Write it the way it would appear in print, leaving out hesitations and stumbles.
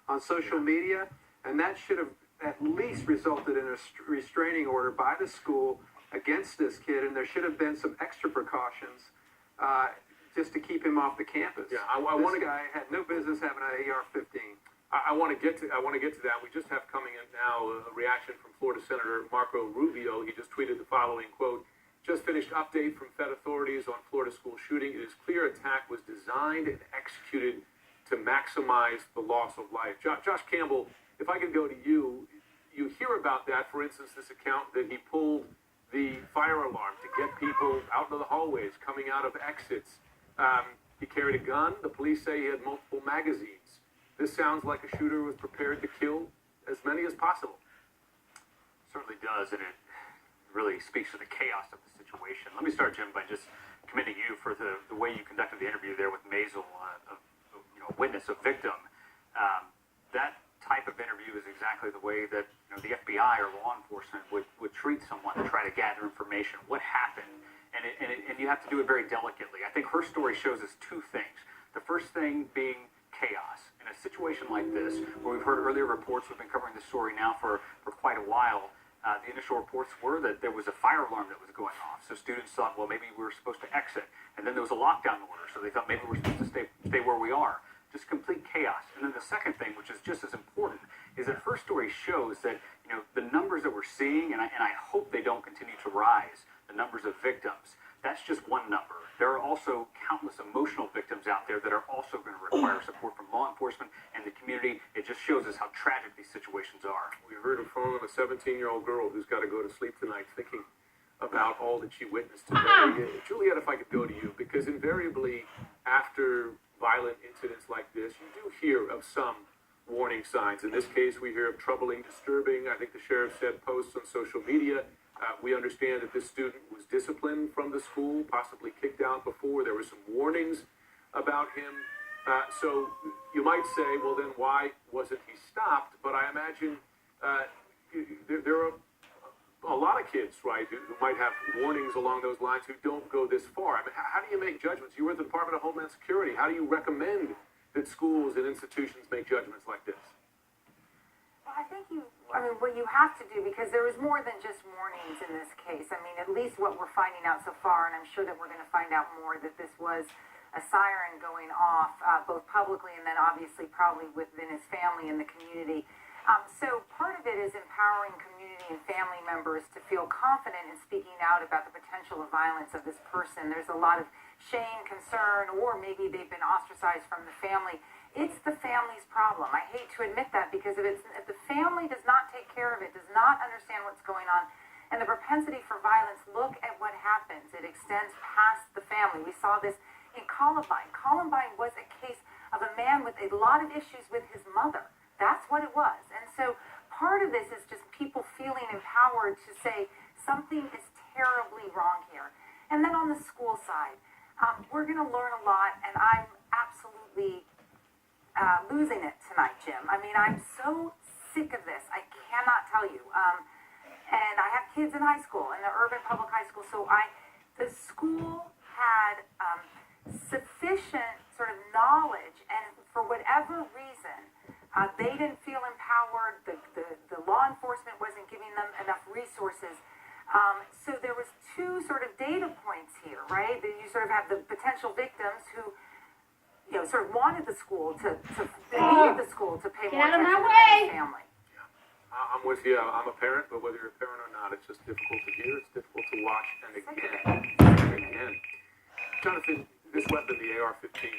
on social media, and that should have at least resulted in a restraining order by the school against this kid, and there should have been some extra precautions just to keep him off the campus. Yeah, this guy had no business having an AR-15. I want to get to that. We just have coming in now a reaction from Florida Senator Marco Rubio. He just tweeted the following quote: "Just finished update from Fed authorities on Florida school shooting. It is clear attack was designed and executed to maximize the loss of life." Josh Campbell, if I could go to you, you hear about that. For instance, this account that he pulled the fire alarm to get people out into the hallways, coming out of exits. He carried a gun. The police say he had multiple magazines. This sounds like a shooter was prepared to kill as many as possible. Certainly does, and it really speaks to the chaos of the situation. Let me start, Jim, by just commending you for the way you conducted the interview there with Maisel, a witness, a victim. That type of interview is exactly the way that the FBI or law enforcement would treat someone to try to gather information. What happened? And you have to do it very delicately. I think her story shows us two things. The first thing being chaos. In a situation like this, where we've heard earlier reports, we've been covering this story now for quite a while, the initial reports were that there was a fire alarm that was going off. So students thought, well, maybe we were supposed to exit. And then there was a lockdown order, so they thought maybe we're supposed to stay where we are. Just complete chaos. And then the second thing, which is just as important, is that her story shows that the numbers that we're seeing, and I hope they don't continue to rise, the numbers of victims, that's just one number. There are also countless emotional victims out there that are also going to require support from law enforcement and the community. It just shows us how tragic these situations are. We heard a phone of a 17-year-old girl who's got to go to sleep tonight thinking about all that she witnessed today. Juliet, if I could go to you, because invariably after violent incidents like this, you do hear of some warning signs. In this case, we hear of troubling, disturbing, I think the sheriff said, posts on social media. We understand that this student was disciplined from the school, possibly kicked out before. There were some warnings about him. So you might say, well, then why wasn't he stopped? But I imagine there are a lot of kids, right, who might have warnings along those lines who don't go this far. I mean, how do you make judgments? You were at the Department of Homeland Security. How do you recommend that schools and institutions make judgments like this? Well, I think what you have to do, because there was more than just warnings in this case. I mean, at least what we're finding out so far, and I'm sure that we're going to find out more, that this was a siren going off, both publicly and then obviously probably within his family and the community. So part of it is empowering community and family members to feel confident in speaking out about the potential of violence of this person. There's a lot of shame, concern, or maybe they've been ostracized from the family. It's the family's problem. I hate to admit that, because if the family does not take care of it, does not understand what's going on, and the propensity for violence, look at what happens. It extends past the family. We saw this in Columbine. Columbine was a case of a man with a lot of issues with his mother. That's what it was. And so part of this is just people feeling empowered to say something is terribly wrong here. And then on the school side, we're going to learn a lot, and I'm absolutely losing it tonight, Jim. I mean, I'm so sick of this. I cannot tell you. And I have kids in high school, in the urban public high school, so the school had sufficient sort of knowledge, and for whatever reason, they didn't feel empowered. The law enforcement wasn't giving them enough resources. So there was two sort of data points here, right? That you sort of have the potential victims who, sort of wanted the school needed the school to pay more attention to their family. Yeah. I'm with you. I'm a parent, but whether you're a parent or not, it's just difficult to hear. It's difficult to watch. And again, Jonathan, this weapon, the AR-15,